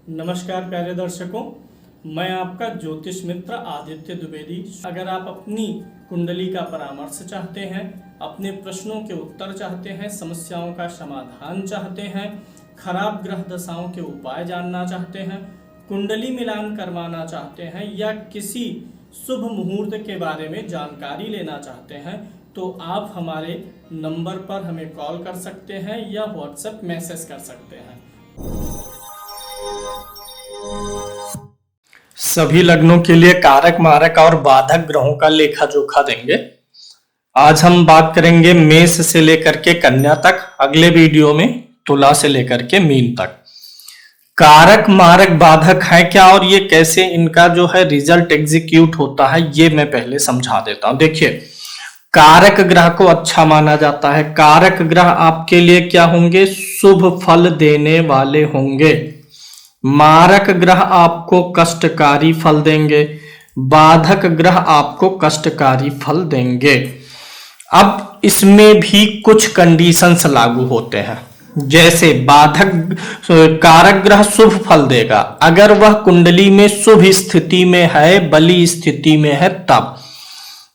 नमस्कार प्यारे दर्शकों, मैं आपका ज्योतिष मित्र आदित्य द्विवेदी। अगर आप अपनी कुंडली का परामर्श चाहते हैं, अपने प्रश्नों के उत्तर चाहते हैं, समस्याओं का समाधान चाहते हैं, खराब ग्रह दशाओं के उपाय जानना चाहते हैं, कुंडली मिलान करवाना चाहते हैं या किसी शुभ मुहूर्त के बारे में जानकारी लेना चाहते हैं, तो आप हमारे नंबर पर हमें कॉल कर सकते हैं या व्हाट्सएप मैसेज कर सकते हैं। सभी लग्नों के लिए कारक मारक और बाधक ग्रहों का लेखा जोखा देंगे। आज हम बात करेंगे मेष से लेकर के कन्या तक, अगले वीडियो में तुला से लेकर के मीन तक। कारक मारक बाधक है क्या और ये कैसे इनका जो है रिजल्ट एग्जीक्यूट होता है, ये मैं पहले समझा देता हूं। देखिए, कारक ग्रह को अच्छा माना जाता है। कारक ग्रह आपके लिए क्या होंगे? शुभ फल देने वाले होंगे। मारक ग्रह आपको कष्टकारी फल देंगे, बाधक ग्रह आपको कष्टकारी फल देंगे। अब इसमें भी कुछ कंडीशंस लागू होते हैं। जैसे बाधक कारक ग्रह शुभ फल देगा अगर वह कुंडली में शुभ स्थिति में है, बली स्थिति में है तब।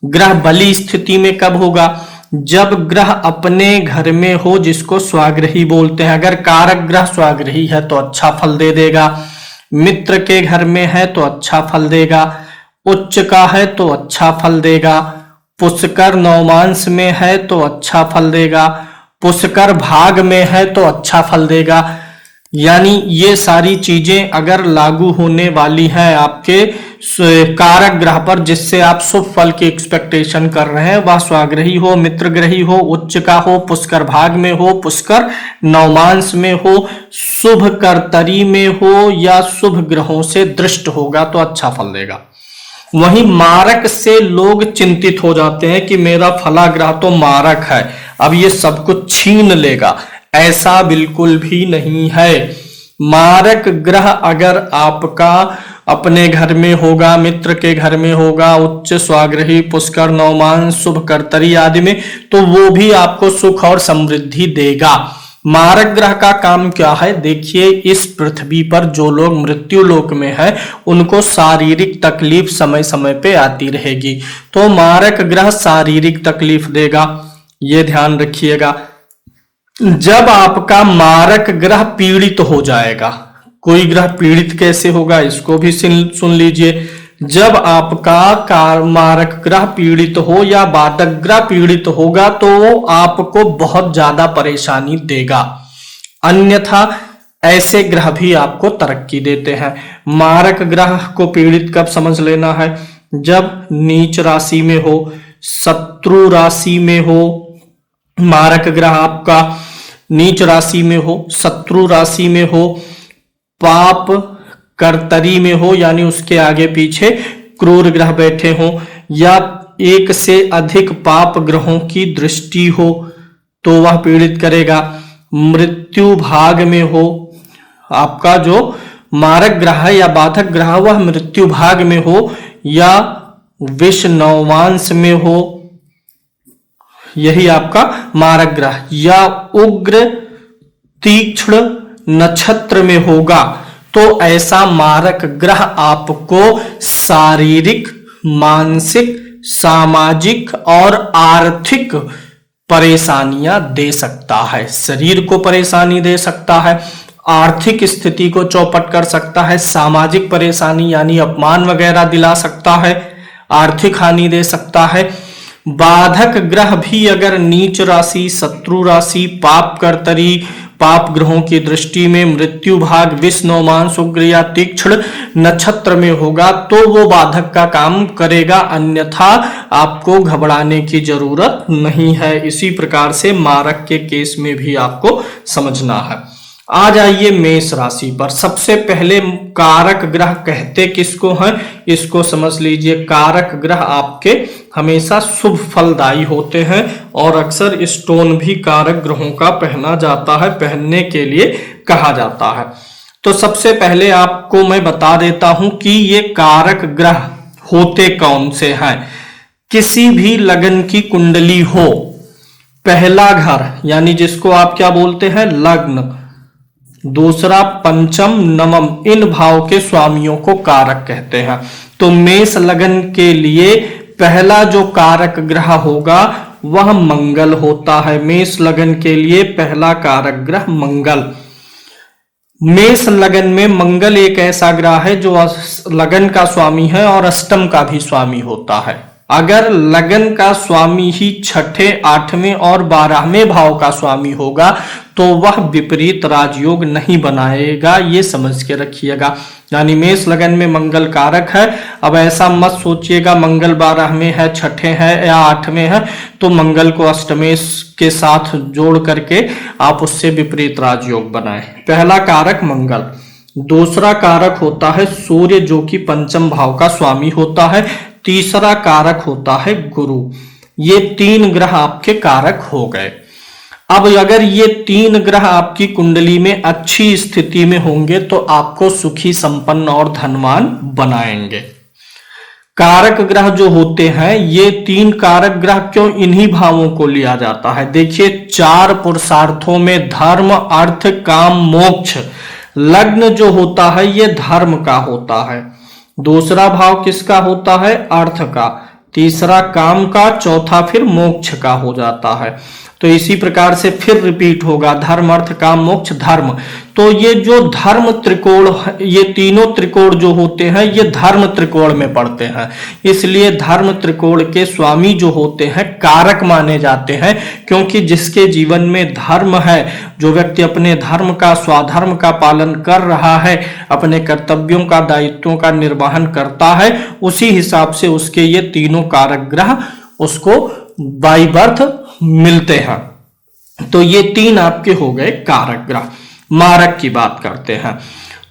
ग्रह बली स्थिति में कब होगा? जब ग्रह अपने घर में हो, जिसको स्वाग्रही बोलते हैं। अगर कारक ग्रह स्वाग्रही है तो अच्छा फल दे देगा, मित्र के घर में है तो अच्छा फल देगा, उच्च का है तो अच्छा फल देगा, पुष्कर नवमांश में है तो अच्छा फल देगा, पुष्कर भाग में है तो अच्छा फल देगा। यानी ये सारी चीजें अगर लागू होने वाली हैं आपके कारक ग्रह पर, जिससे आप शुभ फल की एक्सपेक्टेशन कर रहे हैं, वह स्वाग्रही हो, मित्र ग्रही हो, उच्च का हो, पुष्कर भाग में हो, पुष्कर नवमांश में हो, शुभ कर्तरी में हो या शुभ ग्रहों से दृष्ट होगा तो अच्छा फल देगा। वहीं मारक से लोग चिंतित हो जाते हैं कि मेरा फला ग्रह तो मारक है, अब ये सब कुछ छीन लेगा। ऐसा बिल्कुल भी नहीं है। मारक ग्रह अगर आपका अपने घर में होगा, मित्र के घर में होगा, उच्च स्वाग्रही, पुष्कर नवमांश, शुभ कर्तरी आदि में, तो वो भी आपको सुख और समृद्धि देगा। मारक ग्रह का काम क्या है? देखिए, इस पृथ्वी पर जो लोग मृत्यु लोक में है उनको शारीरिक तकलीफ समय समय पे आती रहेगी, तो मारक ग्रह शारीरिक तकलीफ देगा, ये ध्यान रखिएगा। जब आपका मारक ग्रह पीड़ित हो जाएगा, कोई ग्रह पीड़ित कैसे होगा इसको भी सुन लीजिए। जब आपका मारक ग्रह पीड़ित हो या बाधक ग्रह पीड़ित होगा तो वो आपको बहुत ज्यादा परेशानी देगा। अन्यथा ऐसे ग्रह भी आपको तरक्की देते हैं। मारक ग्रह को पीड़ित कब समझ लेना है? जब नीच राशि में हो, शत्रु राशि में हो, मारक ग्रह आपका नीच राशि में हो, शत्रु राशि में हो, पाप कर्तरी में हो, यानी उसके आगे पीछे क्रूर ग्रह बैठे हो, या एक से अधिक पाप ग्रहों की दृष्टि हो तो वह पीड़ित करेगा। मृत्यु भाग में हो, आपका जो मारक ग्रह है या बाधक ग्रह वह मृत्यु भाग में हो या विष नवमांश में हो, यही आपका मारक ग्रह, या उग्र तीक्ष्ण नक्षत्र में होगा तो ऐसा मारक ग्रह आपको शारीरिक, मानसिक, सामाजिक और आर्थिक परेशानियां दे सकता है। शरीर को परेशानी दे सकता है, आर्थिक स्थिति को चौपट कर सकता है, सामाजिक परेशानी यानी अपमान वगैरह दिला सकता है, आर्थिक हानि दे सकता है। बाधक ग्रह भी अगर नीच राशि, शत्रु राशि, पाप कर्तरी, पाप ग्रहों की दृष्टि में, मृत्यु भाग, विष नवमांश, उग्र या तीक्ष्ण नक्षत्र में होगा तो वो बाधक का काम करेगा, अन्यथा आपको घबराने की जरूरत नहीं है। इसी प्रकार से मारक के केस में भी आपको समझना है। आ जाइए मेष राशि पर। सबसे पहले कारक ग्रह कहते किसको हैं, इसको समझ लीजिए। कारक ग्रह आपके हमेशा शुभ फलदायी होते हैं और अक्सर स्टोन भी कारक ग्रहों का पहना जाता है, पहनने के लिए कहा जाता है। तो सबसे पहले आपको मैं बता देता हूं कि ये कारक ग्रह होते कौन से हैं। किसी भी लगन की कुंडली हो, पहला घर यानी जिसको आप क्या बोलते हैं लग्न, दूसरा पंचम, नवम, इन भाव के स्वामियों को कारक कहते हैं। तो मेष लगन के लिए पहला जो कारक ग्रह होगा वह मंगल होता है। मेष लगन के लिए पहला कारक ग्रह मंगल। मेष लगन में मंगल एक ऐसा ग्रह है जो लगन का स्वामी है और अष्टम का भी स्वामी होता है। अगर लगन का स्वामी ही छठे, आठवें और 12वें भाव का स्वामी होगा तो वह विपरीत राजयोग नहीं बनाएगा, ये समझ के रखिएगा। यानी मेष लगन में मंगल कारक है। अब ऐसा मत सोचिएगा मंगल 12वें है, छठे है या 8वें है तो मंगल को अष्टमेश के साथ जोड़ करके आप उससे विपरीत राजयोग बनाएं। पहला कारक मंगल। दूसरा कारक होता है सूर्य जो कि पंचम भाव का स्वामी होता है। तीसरा कारक होता है गुरु। ये 3 ग्रह आपके कारक हो गए। अब अगर ये 3 ग्रह आपकी कुंडली में अच्छी स्थिति में होंगे तो आपको सुखी, संपन्न और धनवान बनाएंगे। कारक ग्रह जो होते हैं, ये 3 कारक ग्रह क्यों इन्हीं भावों को लिया जाता है? देखिए 4 पुरुषार्थों में धर्म, अर्थ, काम, मोक्ष, लग्न जो होता है ये धर्म का होता है। दूसरा भाव किसका होता है? अर्थ का। तीसरा काम का, चौथा फिर मोक्ष का हो जाता है। तो इसी प्रकार से फिर रिपीट होगा, धर्म, अर्थ, काम, मोक्ष, धर्म। तो ये जो धर्म त्रिकोण, ये तीनों त्रिकोण जो होते हैं ये धर्म त्रिकोण में पड़ते हैं। इसलिए धर्म त्रिकोण के स्वामी जो होते हैं कारक माने जाते हैं, क्योंकि जिसके जीवन में धर्म है, जो व्यक्ति अपने धर्म का, स्वाधर्म का पालन कर रहा है, अपने कर्तव्यों का, दायित्वों का निर्वहन करता है, उसी हिसाब से उसके ये तीनों कारक ग्रह उसको बाय बर्थ मिलते हैं। तो ये 3 आपके हो गए कारक ग्रह। मारक की बात करते हैं।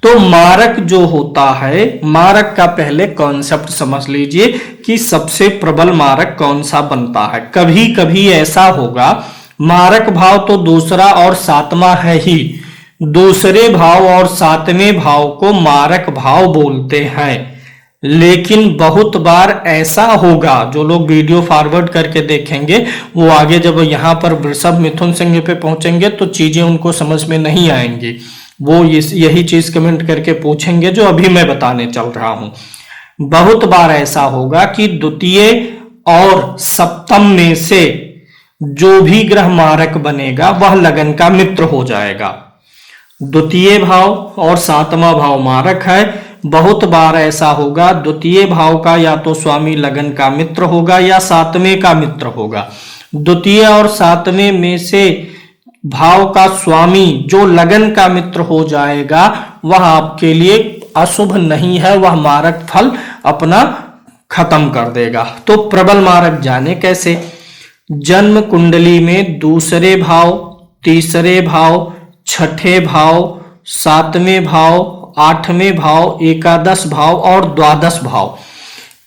तो मारक जो होता है, मारक का पहले कॉन्सेप्ट समझ लीजिए कि सबसे प्रबल मारक कौन सा बनता है। कभी कभी ऐसा होगा, मारक भाव तो दूसरा और 7वां है ही, दूसरे भाव और 7वें भाव को मारक भाव बोलते हैं। लेकिन बहुत बार ऐसा होगा, जो लोग वीडियो फॉरवर्ड करके देखेंगे वो आगे जब यहाँ पर वृषभ, मिथुन, सिंह पे पहुंचेंगे तो चीजें उनको समझ में नहीं आएंगी। वो यही चीज कमेंट करके पूछेंगे जो अभी मैं बताने चल रहा हूं। बहुत बार ऐसा होगा कि द्वितीय और सप्तम में से जो भी ग्रह मारक बनेगा वह लगन का मित्र हो जाएगा। द्वितीय भाव और 7वां भाव मारक है। बहुत बार ऐसा होगा, द्वितीय भाव का या तो स्वामी लगन का मित्र होगा या 7वें का मित्र होगा। द्वितीय और 7वें में से भाव का स्वामी जो लगन का मित्र हो जाएगा वह आपके लिए अशुभ नहीं है, वह मारक फल अपना खत्म कर देगा। तो प्रबल मारक जाने कैसे? जन्म कुंडली में दूसरे भाव, तीसरे भाव, छठे भाव, 7वें भाव, 8वें भाव, एकादश भाव और द्वादश भाव,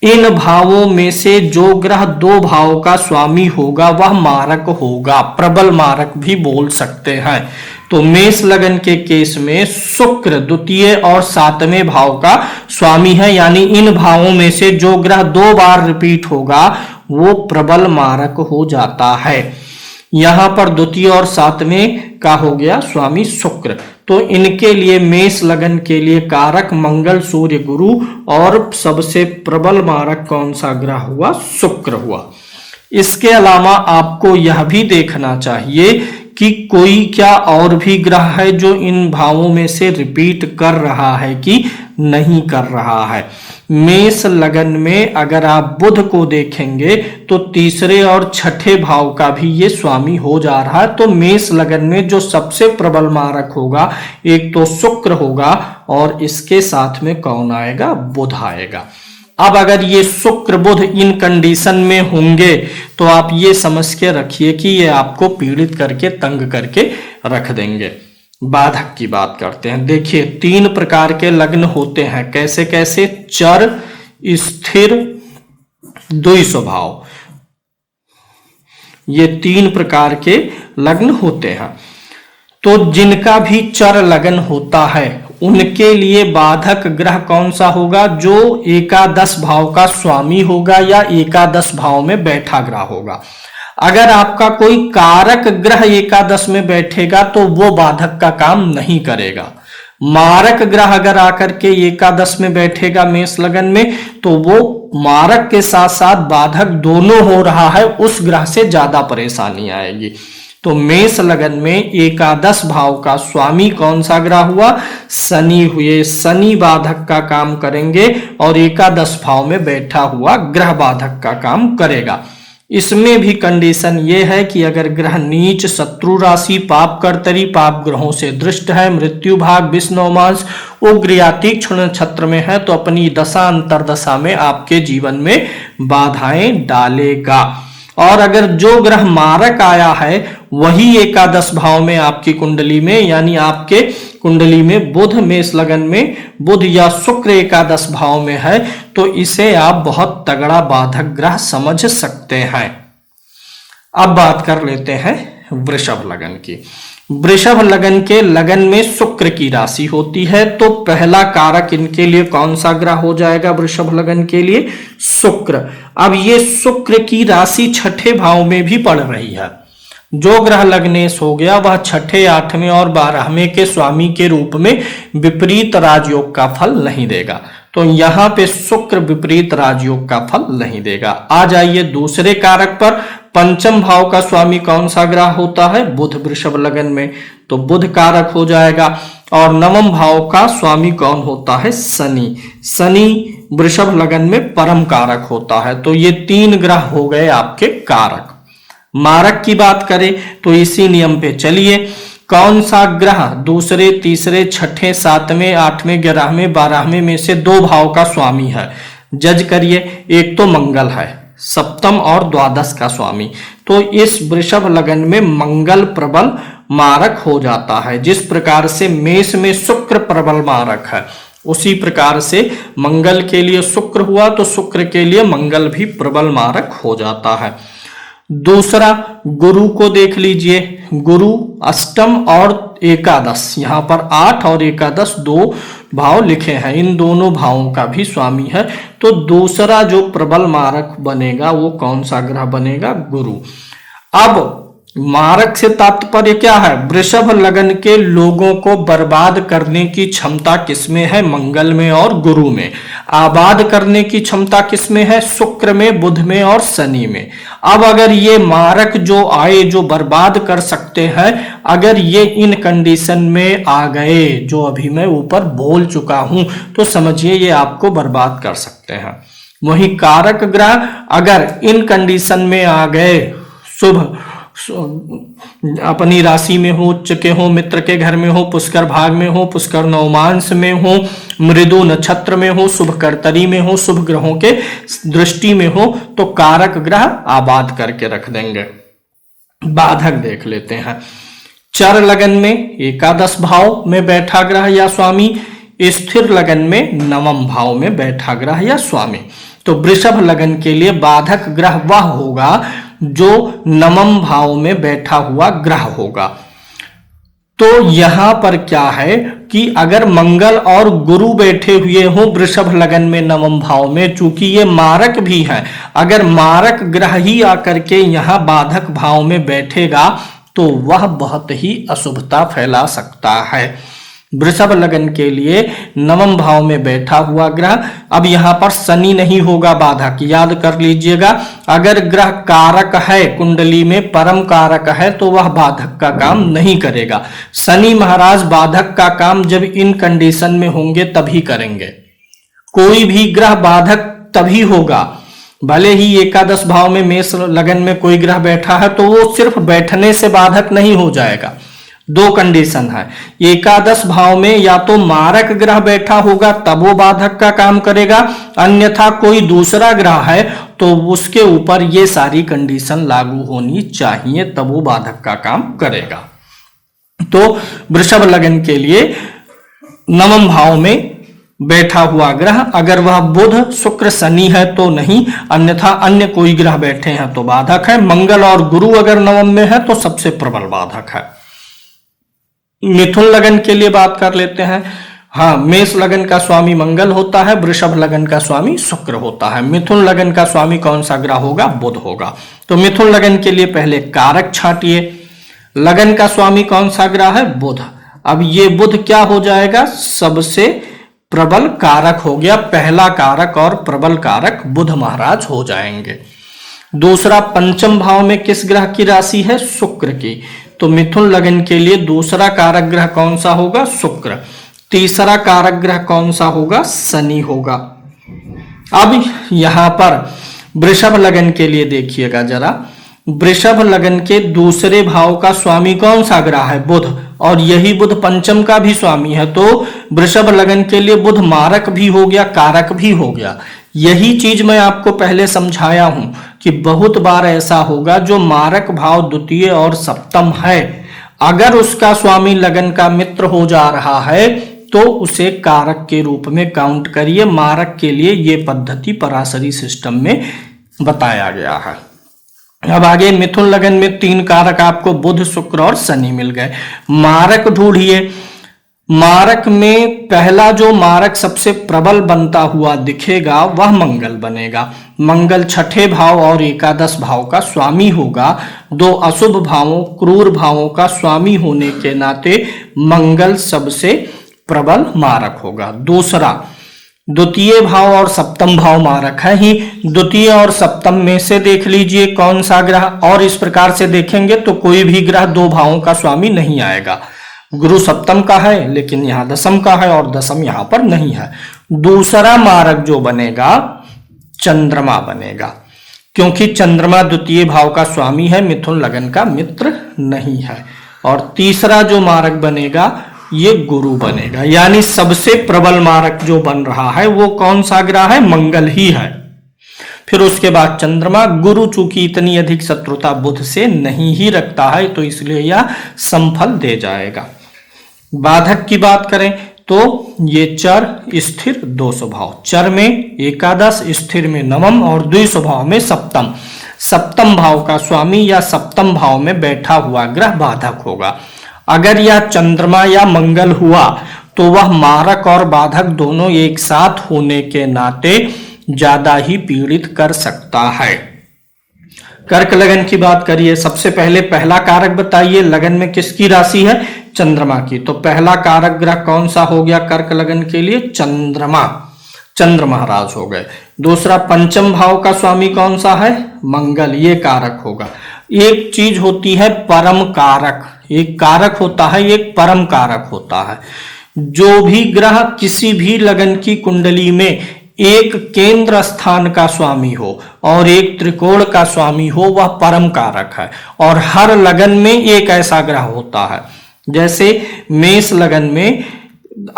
इन भावों में से जो ग्रह 2 भाव का स्वामी होगा वह मारक होगा। प्रबल मारक भी बोल सकते हैं। तो मेष लगन के केस में शुक्र द्वितीय और 7वें भाव का स्वामी है, यानी इन भावों में से जो ग्रह 2 बार रिपीट होगा वो प्रबल मारक हो जाता है। यहां पर द्वितीय और 7वें का हो गया स्वामी शुक्र। तो इनके लिए, मेष लगन के लिए कारक मंगल, सूर्य, गुरु और सबसे प्रबल मारक कौन सा ग्रह हुआ? शुक्र हुआ। इसके अलावा आपको यह भी देखना चाहिए कि कोई क्या और भी ग्रह है जो इन भावों में से रिपीट कर रहा है कि नहीं कर रहा है। मेष लगन में अगर आप बुध को देखेंगे तो तीसरे और छठे भाव का भी ये स्वामी हो जा रहा है। तो मेष लगन में जो सबसे प्रबल मारक होगा एक तो शुक्र होगा और इसके साथ में कौन आएगा? बुध आएगा। अब अगर ये शुक्र बुध इन कंडीशन में होंगे तो आप ये समझ के रखिए कि ये आपको पीड़ित करके, तंग करके रख देंगे। बाधक की बात करते हैं। देखिए 3 प्रकार के लग्न होते हैं। कैसे कैसे? चर, स्थिर, द्वि स्वभाव, ये 3 प्रकार के लग्न होते हैं। तो जिनका भी चर लगन होता है उनके लिए बाधक ग्रह कौन सा होगा? जो एकादश भाव का स्वामी होगा या एकादश भाव में बैठा ग्रह होगा। अगर आपका कोई कारक ग्रह एकादश में बैठेगा तो वो बाधक का काम नहीं करेगा। मारक ग्रह अगर आकर के एकादश में बैठेगा मेष लगन में, तो वो मारक के साथ साथ बाधक दोनों हो रहा है, उस ग्रह से ज्यादा परेशानी आएगी। तो मेष लगन में एकादश भाव का स्वामी कौन सा ग्रह हुआ? शनि हुए। शनि बाधक का काम करेंगे और एकादश भाव में बैठा हुआ ग्रह बाधक का काम करेगा। इसमें भी कंडीशन ये है कि अगर ग्रह नीच, शत्रु राशि, पाप कर्तरी, पाप ग्रहों से दृष्ट है, मृत्यु भाग, विष नवमांश, उग्र या तीक्ष्ण नक्षत्र में है, तो अपनी दशा अंतरदशा में आपके जीवन में बाधाएं डालेगा। और अगर जो ग्रह मारक आया है वही एकादश भाव में आपकी कुंडली में, यानी आपके कुंडली में बुध, मेष लगन में बुध या शुक्र एकादश भाव में है, तो इसे आप बहुत तगड़ा बाधक ग्रह समझ सकते हैं। अब बात कर लेते हैं वृषभ लगन की। वृषभ लगन के लगन में शुक्र की राशि होती है, तो पहला कारक इनके लिए कौन सा ग्रह हो जाएगा? वृषभ लगन के लिए शुक्र। अब ये शुक्र की राशि छठे भाव में भी पड़ रही है। जो ग्रह लग्नेश हो गया वह छठे, आठवें और 12वें के स्वामी के रूप में विपरीत राजयोग का फल नहीं देगा। तो यहाँ पे शुक्र विपरीत राजयोग का फल नहीं देगा। आ जाइए दूसरे कारक पर। पंचम भाव का स्वामी कौन सा ग्रह होता है? बुध वृषभ लगन में, तो बुध कारक हो जाएगा। और नवम भाव का स्वामी कौन होता है? शनि। शनि वृषभ लगन में परम कारक होता है। तो ये 3 ग्रह हो गए आपके कारक। मारक की बात करें तो इसी नियम पे चलिए। कौन सा ग्रह दूसरे, तीसरे, छठे, 7वें, 8वें, 11वें, 12वें में से 2 भाव का स्वामी है? जज करिए। एक तो मंगल है, सप्तम और द्वादश का स्वामी। तो इस वृषभ लगन में मंगल प्रबल मारक हो जाता है। जिस प्रकार से मेष में शुक्र प्रबल मारक है, उसी प्रकार से मंगल के लिए शुक्र हुआ तो शुक्र के लिए मंगल भी प्रबल मारक हो जाता है। दूसरा, गुरु को देख लीजिए। गुरु अष्टम और एकादश, यहाँ पर 8 और एकादश 2 भाव लिखे हैं, इन दोनों भावों का भी स्वामी है। तो दूसरा जो प्रबल मारक बनेगा वो कौन सा ग्रह बनेगा? गुरु। अब मारक से तात्पर्य क्या है? वृषभ लगन के लोगों को बर्बाद करने की क्षमता किसमें है? मंगल में और गुरु में। आबाद करने की क्षमता किसमें है? शुक्र में, बुध में और शनि में। अब अगर ये मारक जो आए, जो बर्बाद कर सकते हैं, अगर ये इन कंडीशन में आ गए जो अभी मैं ऊपर बोल चुका हूं, तो समझिए ये आपको बर्बाद कर सकते हैं। वही कारक ग्रह अगर इन कंडीशन में आ गए, शुभ अपनी राशि में हो, उच्च के हो, मित्र के घर में हो, पुष्कर भाग में हो, पुष्कर नवमांश में हो, मृदु नक्षत्र में हो, शुभ कर्तरी में हो, शुभ ग्रहों के दृष्टि में हो, तो कारक ग्रह आबाद करके रख देंगे। बाधक देख लेते हैं। चर लगन में एकादश भाव में बैठा ग्रह या स्वामी, स्थिर लगन में नवम भाव में बैठा ग्रह या स्वामी। तो वृषभ लगन के लिए बाधक ग्रह वह होगा जो नवम भाव में बैठा हुआ ग्रह होगा। तो यहां पर क्या है कि अगर मंगल और गुरु बैठे हुए हो वृषभ लगन में नवम भाव में, चूंकि ये मारक भी है, अगर मारक ग्रह ही आकर के यहां बाधक भाव में बैठेगा तो वह बहुत ही अशुभता फैला सकता है। वृषभ लगन के लिए नवम भाव में बैठा हुआ ग्रह, अब यहां पर शनि नहीं होगा बाधक, याद कर लीजिएगा। अगर ग्रह कारक है, कुंडली में परम कारक है, तो वह बाधक का काम नहीं करेगा। शनि महाराज बाधक का काम जब इन कंडीशन में होंगे तभी करेंगे। कोई भी ग्रह बाधक तभी होगा, भले ही एकादश भाव में मेष लगन में कोई ग्रह बैठा है तो वो सिर्फ बैठने से बाधक नहीं हो जाएगा। 2 कंडीशन है, एकादश भाव में या तो मारक ग्रह बैठा होगा तब वो बाधक का काम करेगा, अन्यथा कोई दूसरा ग्रह है तो उसके ऊपर ये सारी कंडीशन लागू होनी चाहिए तब वो बाधक का काम करेगा। तो वृषभ लगन के लिए नवम भाव में बैठा हुआ ग्रह, अगर वह बुध, शुक्र, शनि है तो नहीं, अन्यथा अन्य कोई ग्रह बैठे हैं तो बाधक है। मंगल और गुरु अगर नवम में है तो सबसे प्रबल बाधक है। मिथुन लगन के लिए बात कर लेते हैं। हाँ, मेष लगन का स्वामी मंगल होता है, वृषभ लगन का स्वामी शुक्र होता है। मिथुन लगन का स्वामी कौन सा ग्रह होगा? बुध होगा। तो मिथुन लगन के लिए पहले कारक छांटिए। लगन का स्वामी कौन सा ग्रह है? बुध। अब ये बुध क्या हो जाएगा? सबसे प्रबल कारक हो गया। पहला कारक और प्रबल कारक बुध महाराज हो जाएंगे। दूसरा, पंचम भाव में किस ग्रह की राशि है? शुक्र की। तो मिथुन लगन के लिए दूसरा कारक ग्रह कौन सा होगा? शुक्र। तीसरा कारक ग्रह कौन सा होगा? शनि होगा। अब यहां पर वृषभ लगन के लिए देखिएगा जरा, वृषभ लगन के दूसरे भाव का स्वामी कौन सा ग्रह है? बुध। और यही बुध पंचम का भी स्वामी है, तो वृषभ लगन के लिए बुध मारक भी हो गया, कारक भी हो गया। यही चीज मैं आपको पहले समझाया हूं कि बहुत बार ऐसा होगा जो मारक भाव द्वितीय और सप्तम है, अगर उसका स्वामी लगन का मित्र हो जा रहा है तो उसे कारक के रूप में काउंट करिए। मारक के लिए ये पद्धति पराशरी सिस्टम में बताया गया है। अब आगे मिथुन लगन में 3 कारक आपको बुध, शुक्र और शनि मिल गए। मारक ढूंढिए। मारक में पहला जो मारक सबसे प्रबल बनता हुआ दिखेगा वह मंगल बनेगा। मंगल छठे भाव और एकादश भाव का स्वामी होगा। 2 अशुभ भावों, क्रूर भावों का स्वामी होने के नाते मंगल सबसे प्रबल मारक होगा। दूसरा, द्वितीय भाव और सप्तम भाव मारक है ही। द्वितीय और सप्तम में से देख लीजिए कौन सा ग्रह, और इस प्रकार से देखेंगे तो कोई भी ग्रह 2 भावों का स्वामी नहीं आएगा। गुरु सप्तम का है लेकिन यहां दशम का है और दशम यहां पर नहीं है। दूसरा मारक जो बनेगा चंद्रमा बनेगा, क्योंकि चंद्रमा द्वितीय भाव का स्वामी है, मिथुन लगन का मित्र नहीं है। और तीसरा जो मारक बनेगा ये गुरु बनेगा। यानी सबसे प्रबल मारक जो बन रहा है वो कौन सा ग्रह है? मंगल ही है। फिर उसके बाद चंद्रमा। गुरु चूंकि इतनी अधिक शत्रुता बुध से नहीं ही रखता है तो इसलिए यह समफल दे जाएगा। बाधक की बात करें तो ये चर, स्थिर 2 स्वभाव। चर में एकादश, स्थिर में नवम और द्विस्वभाव में सप्तम। सप्तम भाव का स्वामी या सप्तम भाव में बैठा हुआ ग्रह बाधक होगा। अगर यह चंद्रमा या मंगल हुआ तो वह मारक और बाधक दोनों एक साथ होने के नाते ज्यादा ही पीड़ित कर सकता है। कर्क लगन की बात करिए। सबसे पहले पहला कारक बताइए, लगन में किसकी राशि है? चंद्रमा की। तो पहला कारक ग्रह कौन सा हो गया कर्क लगन के लिए? चंद्रमा। चंद्र महाराज हो गए। दूसरा, पंचम भाव का स्वामी कौन सा है? मंगल। ये कारक होगा। एक चीज होती है परम कारक, एक कारक होता है, एक परम कारक होता है। जो भी ग्रह किसी भी लगन की कुंडली में एक केंद्र स्थान का स्वामी हो और एक त्रिकोण का स्वामी हो वह परम कारक है। और हर लगन में एक ऐसा ग्रह होता है। जैसे मेष लगन में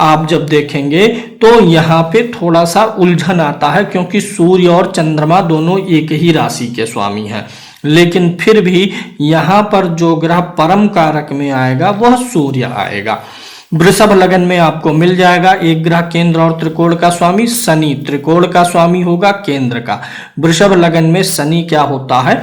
आप जब देखेंगे तो यहाँ पे थोड़ा सा उलझन आता है, क्योंकि सूर्य और चंद्रमा दोनों एक ही राशि के स्वामी हैं, लेकिन फिर भी यहाँ पर जो ग्रह परम कारक में आएगा वह सूर्य आएगा। वृषभ लगन में आपको मिल जाएगा एक ग्रह केंद्र और त्रिकोण का स्वामी, शनि। त्रिकोण का स्वामी होगा केंद्र का। वृषभ लगन में शनि क्या होता है?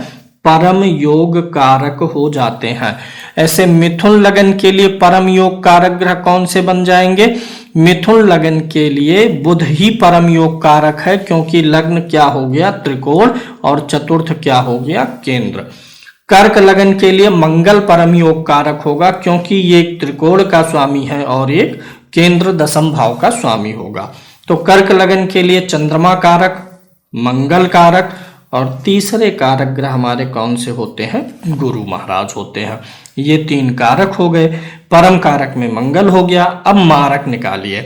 परम योग कारक हो जाते हैं। ऐसे मिथुन लगन के लिए परम योग कारक ग्रह कौन से बन जाएंगे? मिथुन लगन के लिए बुध ही परम योग कारक है, क्योंकि लग्न क्या हो गया? त्रिकोण, और चतुर्थ क्या हो गया? केंद्र। कर्क लगन के लिए मंगल परम योग कारक होगा, क्योंकि ये एक त्रिकोण का स्वामी है और एक केंद्र दशम भाव का स्वामी होगा। तो कर्क लगन के लिए चंद्रमा कारक, मंगल कारक, और तीसरे कारक ग्रह हमारे कौन से होते हैं? गुरु महाराज होते हैं। ये 3 कारक हो गए। परम कारक में मंगल हो गया। अब मारक निकालिए।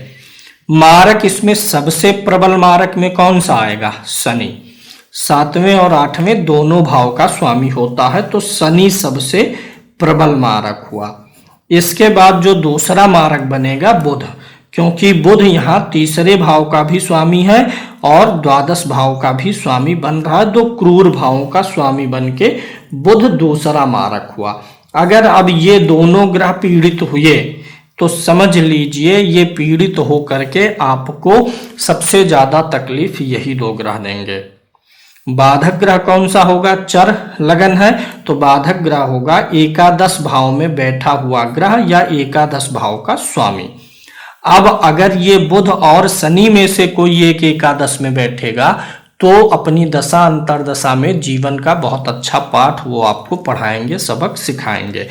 मारक इसमें सबसे प्रबल मारक में कौन सा आएगा? शनि। 7वें और 8वें दोनों भाव का स्वामी होता है, तो शनि सबसे प्रबल मारक हुआ। इसके बाद जो दूसरा मारक बनेगा बुध, क्योंकि बुध यहाँ तीसरे भाव का भी स्वामी है और द्वादश भाव का भी स्वामी बन रहा है। 2 क्रूर भावों का स्वामी बन के बुध दूसरा मारक हुआ। अगर अब ये दोनों ग्रह पीड़ित हुए तो समझ लीजिए ये पीड़ित होकर के आपको सबसे ज्यादा तकलीफ यही 2 ग्रह देंगे। बाधक ग्रह कौन सा होगा? चर लगन है तो बाधक ग्रह होगा एकादश भाव में बैठा हुआ ग्रह या एकादश भाव का स्वामी। अब अगर ये बुध और शनि में से कोई एक एकादश में बैठेगा तो अपनी दशा अंतरदशा में जीवन का बहुत अच्छा पाठ वो आपको पढ़ाएंगे, सबक सिखाएंगे।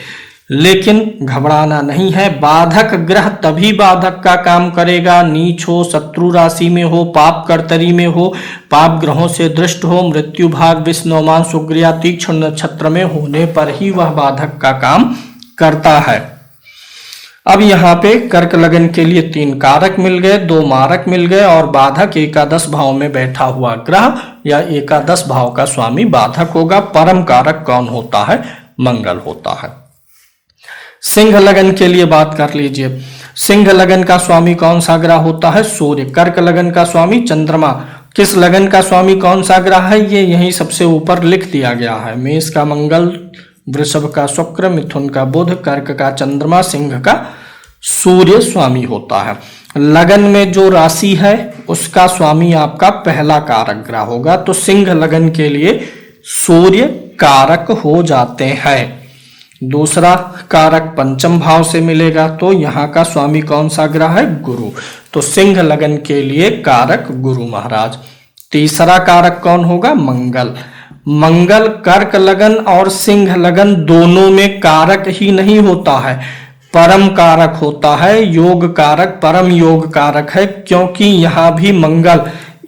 लेकिन घबराना नहीं है। बाधक ग्रह तभी बाधक का काम करेगा, नीच हो, शत्रु राशि में हो, पाप कर्तरी में हो, पाप ग्रहों से दृष्ट हो, मृत्यु भाग विष्णुमान सुग्रिया तीक्ष्ण नक्षत्र में होने पर ही वह बाधक का काम करता है। अब यहाँ पे कर्क लगन के लिए 3 कारक मिल गए, 2 मारक मिल गए और बाधक एकादश भाव में बैठा हुआ ग्रह या एकादश भाव का स्वामी बाधक होगा। परम कारक कौन होता है? मंगल होता है। सिंह लगन के लिए बात कर लीजिए। सिंह लगन का स्वामी कौन सा ग्रह होता है? सूर्य। कर्क लगन का स्वामी चंद्रमा। किस लगन का स्वामी कौन सा ग्रह है? ये यही सबसे ऊपर लिख दिया गया है। मेष का मंगल, वृषभ का शुक्र, मिथुन का बुध, कर्क का चंद्रमा, सिंह का सूर्य स्वामी होता है। लगन में जो राशि है उसका स्वामी आपका पहला कारक ग्रह होगा, तो सिंह लगन के लिए सूर्य कारक हो जाते हैं। दूसरा कारक पंचम भाव से मिलेगा, तो यहाँ का स्वामी कौन सा ग्रह है? गुरु। तो सिंह लगन के लिए कारक गुरु महाराज। तीसरा कारक कौन होगा? मंगल। मंगल कर्क लगन और सिंह लगन दोनों में कारक ही नहीं होता है, परम कारक होता है, योग कारक, परम योग कारक है, क्योंकि यहाँ भी मंगल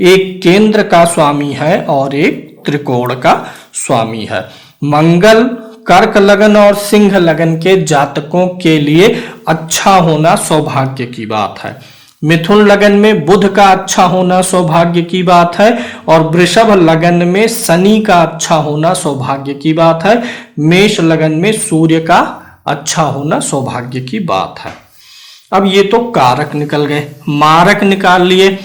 एक केंद्र का स्वामी है और एक त्रिकोण का स्वामी है। मंगल कर्क लगन और सिंह लगन के जातकों के लिए अच्छा होना सौभाग्य की बात है। मिथुन लगन में बुध का अच्छा होना सौभाग्य की बात है और वृषभ लगन में शनि का अच्छा होना सौभाग्य की बात है। मेष लगन में सूर्य का अच्छा होना सौभाग्य की बात है। अब ये तो कारक निकल गए, मारक निकाल लिए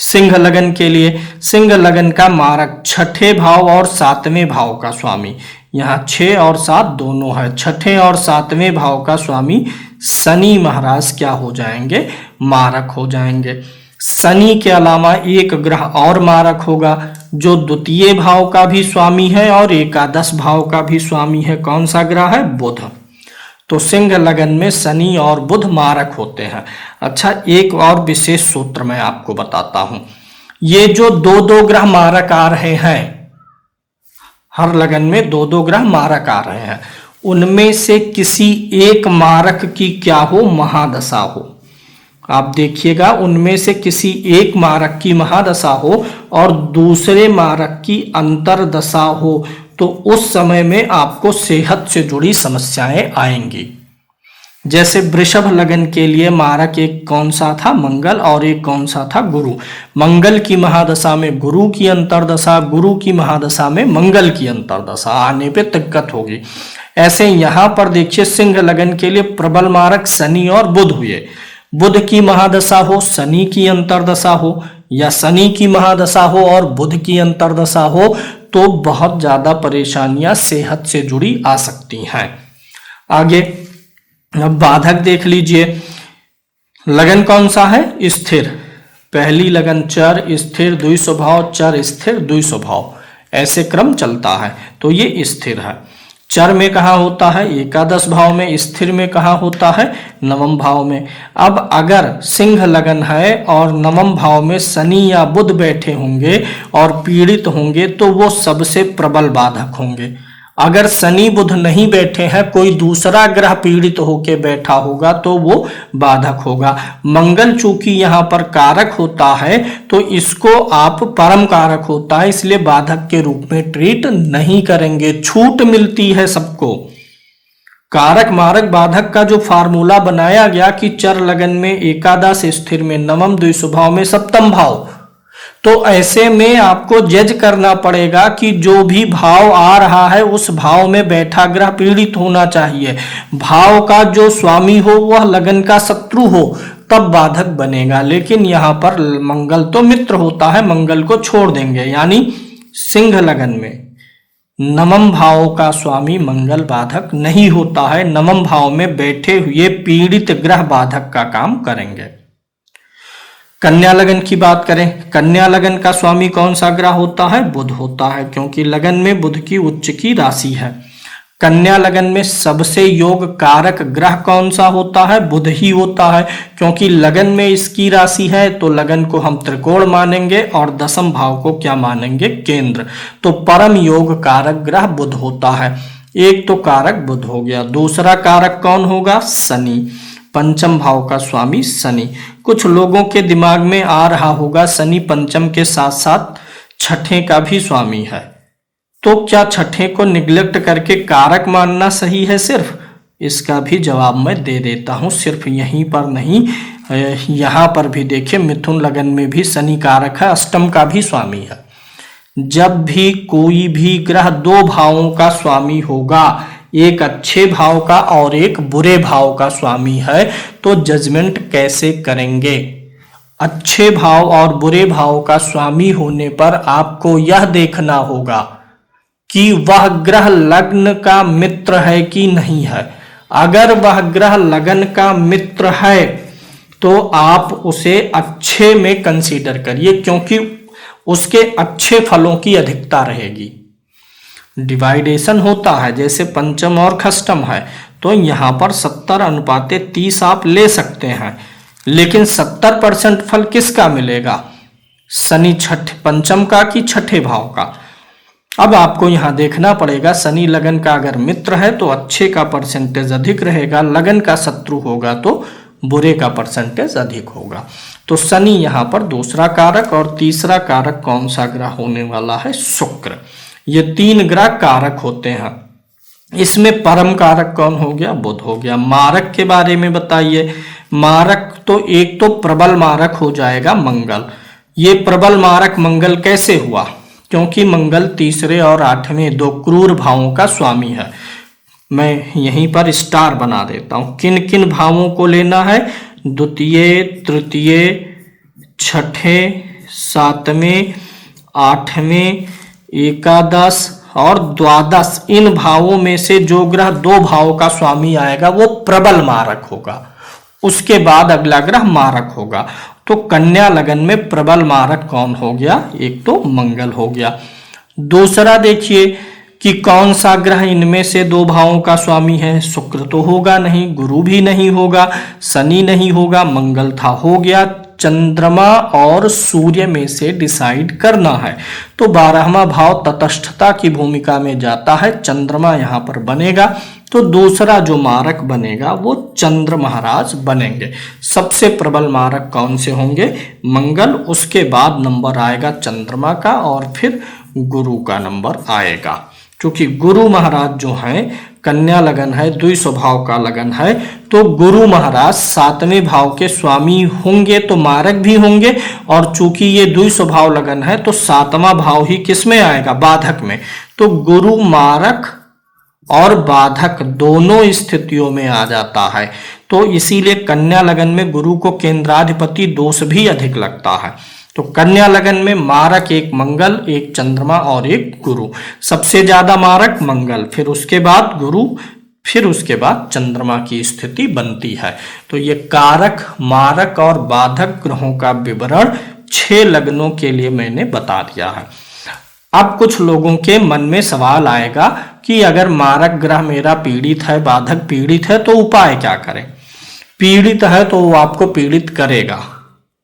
सिंह लगन के लिए। सिंह लगन का मारक छठे भाव और सातवें भाव का स्वामी, यहाँ 6 और 7 दोनों है। छठे और सातवें भाव का स्वामी शनि महाराज क्या हो जाएंगे? मारक हो जाएंगे। शनि के अलावा एक ग्रह और मारक होगा जो द्वितीय भाव का भी स्वामी है और एकादश भाव का भी स्वामी है। कौन सा ग्रह है? बुध। तो सिंह लगन में शनि और बुध मारक होते हैं। अच्छा, एक और विशेष सूत्र मैं आपको बताता हूं। ये जो 2-2 ग्रह मारक आ रहे हैं, हर लगन में 2-2 ग्रह मारक आ रहे हैं, उनमें से किसी एक मारक की क्या हो? महादशा हो। आप देखिएगा, उनमें से किसी एक मारक की महादशा हो और दूसरे मारक की अंतरदशा हो, तो उस समय में आपको सेहत से जुड़ी समस्याएं आएंगी। जैसे वृषभ लगन के लिए मारक एक कौन सा था? मंगल, और एक कौन सा था? गुरु। मंगल की महादशा में गुरु की अंतरदशा, गुरु की महादशा में मंगल की अंतरदशा आने पे दिक्कत होगी। ऐसे यहां पर देखिए, सिंह लगन के लिए प्रबल मारक शनि और बुध हुए। बुध की महादशा हो, शनि की अंतरदशा हो, या शनि की महादशा हो और बुध की अंतरदशा हो, तो बहुत ज्यादा परेशानियां सेहत से जुड़ी आ सकती हैं। आगे अब बाधक देख लीजिए। लगन कौन सा है? स्थिर। पहली लगन चर स्थिर द्वि स्वभाव, चर स्थिर द्वि स्वभाव, ऐसे क्रम चलता है, तो ये स्थिर है। चर में कहाँ होता है? एकादश भाव में। स्थिर में कहाँ होता है? नवम भाव में। अब अगर सिंह लगन है और नवम भाव में शनि या बुध बैठे होंगे और पीड़ित होंगे, तो वो सबसे प्रबल बाधक होंगे। अगर शनि बुध नहीं बैठे हैं, कोई दूसरा ग्रह पीड़ित होके बैठा होगा, तो वो बाधक होगा। मंगल चूंकि यहाँ पर कारक होता है, तो इसको आप परम कारक होता है, इसलिए बाधक के रूप में ट्रीट नहीं करेंगे। छूट मिलती है सबको। कारक मारक बाधक का जो फार्मूला बनाया गया कि चर लगन में एकादश, स्थिर में नवम, द्विस्वभाव में सप्तम भाव, तो ऐसे में आपको जज करना पड़ेगा कि जो भी भाव आ रहा है उस भाव में बैठा ग्रह पीड़ित होना चाहिए। भाव का जो स्वामी हो वह लगन का शत्रु हो, तब बाधक बनेगा। लेकिन यहाँ पर मंगल तो मित्र होता है, मंगल को छोड़ देंगे। यानी सिंह लगन में नवम भाव का स्वामी मंगल बाधक नहीं होता है। नवम भाव में बैठे हुए पीड़ित ग्रह बाधक का काम करेंगे। कन्या लगन की बात करें, कन्या लगन का स्वामी कौन सा ग्रह होता है? बुध होता है, क्योंकि लगन में बुध की उच्च की राशि है। कन्या लगन में सबसे योग कारक ग्रह कौन सा होता है? बुध ही होता है, क्योंकि लगन में इसकी राशि है तो लगन को हम त्रिकोण मानेंगे और दशम भाव को क्या मानेंगे? केंद्र। तो परम योग कारक ग्रह बुध होता है। एक तो कारक बुध हो गया, दूसरा कारक कौन होगा? शनि, पंचम भाव का स्वामी शनि। कुछ लोगों के दिमाग में आ रहा होगा शनि पंचम के साथ साथ छठे का भी स्वामी है, तो क्या छठे को निग्लेक्ट करके कारक मानना सही है सिर्फ? इसका भी जवाब मैं दे देता हूं। सिर्फ यहीं पर नहीं, यहां पर भी देखिए, मिथुन लगन में भी शनि कारक है, अष्टम का भी स्वामी है। जब भी कोई भी ग्रह दो भावों का स्वामी होगा, एक अच्छे भाव का और एक बुरे भाव का स्वामी है, तो जजमेंट कैसे करेंगे? अच्छे भाव और बुरे भाव का स्वामी होने पर आपको यह देखना होगा कि वह ग्रह लग्न का मित्र है कि नहीं है। अगर वह ग्रह लगन का मित्र है तो आप उसे अच्छे में कंसीडर करिए, क्योंकि उसके अच्छे फलों की अधिकता रहेगी। डिवाइडेशन होता है, जैसे पंचम और खष्टम है, तो यहां पर 70:30 आप ले सकते हैं, लेकिन 70% फल किसका मिलेगा? शनि पंचम का कि छठे भाव का? अब आपको यहां देखना पड़ेगा, शनि लगन का अगर मित्र है तो अच्छे का परसेंटेज अधिक रहेगा, लगन का शत्रु होगा तो बुरे का परसेंटेज अधिक होगा। तो शनि यहां पर दूसरा कारक, और तीसरा कारक कौन सा ग्रह होने वाला है? शुक्र। ये तीन ग्रह कारक होते हैं। इसमें परम कारक कौन हो गया? बुध हो गया। मारक के बारे में बताइए। मारक तो एक तो प्रबल मारक हो जाएगा मंगल। ये प्रबल मारक मंगल कैसे हुआ? क्योंकि मंगल तीसरे और आठवें दो क्रूर भावों का स्वामी है। मैं यहीं पर स्टार बना देता हूं। किन किन भावों को लेना है? द्वितीय, तृतीय, छठे, सातवें, आठवें, एकादश और द्वादश, इन भावों में से जो ग्रह दो भावों का स्वामी आएगा वो प्रबल मारक होगा। उसके बाद अगला ग्रह मारक होगा। तो कन्या लगन में प्रबल मारक कौन हो गया? एक तो मंगल हो गया। दूसरा देखिए कि कौन सा ग्रह इनमें से दो भावों का स्वामी है? शुक्र तो होगा नहीं, गुरु भी नहीं होगा, शनि नहीं होगा, मंगल था, हो गया। चंद्रमा और सूर्य में से डिसाइड करना है, तो 12वां भाव तटस्थता की भूमिका में जाता है, चंद्रमा यहां पर बनेगा। तो दूसरा जो मारक बनेगा वो चंद्र महाराज बनेंगे। सबसे प्रबल मारक कौन से होंगे? मंगल। उसके बाद नंबर आएगा चंद्रमा का और फिर गुरु का नंबर आएगा, क्योंकि गुरु महाराज जो हैं, कन्या लगन है, द्वि स्वभाव का लगन है, तो गुरु महाराज 7वें भाव के स्वामी होंगे, तो मारक भी होंगे। और चूंकि ये द्वि स्वभाव लगन है तो 7वां भाव ही किस में आएगा? बाधक में। तो गुरु मारक और बाधक दोनों स्थितियों में आ जाता है। तो इसीलिए कन्या लगन में गुरु को केंद्राधिपति दोष भी अधिक लगता है। तो कन्या लगन में मारक एक मंगल, एक चंद्रमा और एक गुरु। सबसे ज्यादा मारक मंगल, फिर उसके बाद गुरु, फिर उसके बाद चंद्रमा की स्थिति बनती है। तो ये कारक, मारक और बाधक ग्रहों का विवरण 6 लग्नों के लिए मैंने बता दिया है। अब कुछ लोगों के मन में सवाल आएगा कि अगर मारक ग्रह मेरा पीड़ित है, बाधक पीड़ित है, तो उपाय क्या करें? पीड़ित है तो वो आपको पीड़ित करेगा।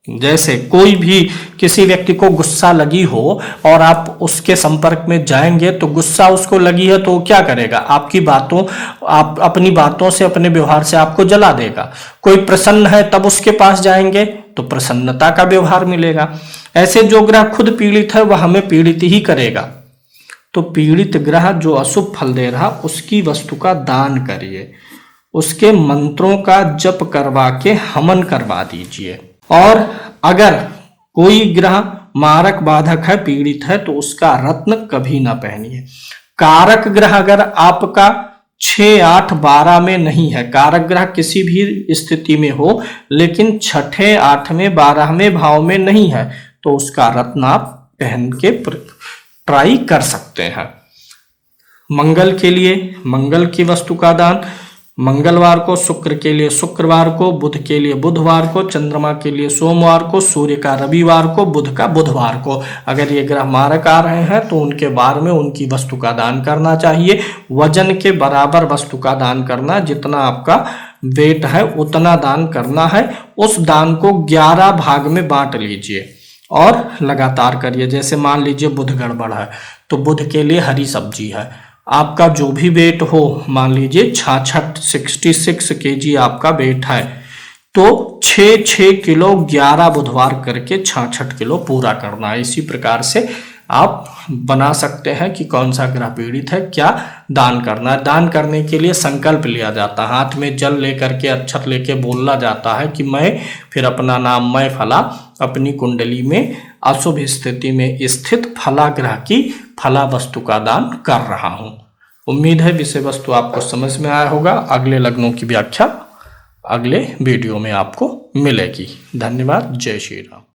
जैसे कोई भी किसी व्यक्ति को गुस्सा लगी हो और आप उसके संपर्क में जाएंगे तो गुस्सा उसको लगी है तो क्या करेगा? आपकी बातों, आप अपनी बातों से, अपने व्यवहार से आपको जला देगा। कोई प्रसन्न है तब उसके पास जाएंगे तो प्रसन्नता का व्यवहार मिलेगा। ऐसे जो ग्रह खुद पीड़ित है वह हमें पीड़ित ही करेगा। तो पीड़ित ग्रह जो अशुभ फल दे रहा, उसकी वस्तु का दान करिए, उसके मंत्रों का जप करवा के हवन करवा दीजिए। और अगर कोई ग्रह मारक, बाधक है, पीड़ित है, तो उसका रत्न कभी ना पहनिए। कारक ग्रह अगर आपका 6, 8, 12 में नहीं है, कारक ग्रह किसी भी स्थिति में हो लेकिन 6ठे, 8वें, 12वें भाव में नहीं है, तो उसका रत्न आप पहन के ट्राई कर सकते हैं। मंगल के लिए मंगल की वस्तु का दान, मंगलवार को शुक्र के लिए शुक्रवार को, बुध के लिए बुधवार को, चंद्रमा के लिए सोमवार को, सूर्य का रविवार को, बुध का बुधवार को। अगर ये ग्रह मारक आ रहे हैं तो उनके बार में उनकी वस्तु का दान करना चाहिए। वजन के बराबर वस्तु का दान करना, जितना आपका वेट है उतना दान करना है। उस दान को 11 भाग में बांट लीजिए और लगातार करिए। जैसे मान लीजिए बुध गड़बड़ है तो बुध के लिए हरी सब्जी है। आपका जो भी वेट हो, मान लीजिए 66 kg आपका वेट है तो 6 किलो 11 बुधवार करके 66 किलो पूरा करना है। इसी प्रकार से आप बना सकते हैं कि कौन सा ग्रह पीड़ित है, क्या दान करना है। दान करने के लिए संकल्प लिया जाता है, हाथ में जल लेकर के अक्षत लेके बोलना जाता है कि मैं, फिर अपना नाम, मैं फला अपनी कुंडली में अशुभ स्थिति में स्थित फला ग्रह की फला वस्तु का दान कर रहा हूं। उम्मीद है विषय वस्तु आपको समझ में आया होगा। अगले लग्नों की व्याख्या अगले वीडियो में आपको मिलेगी। धन्यवाद। जय श्री राम।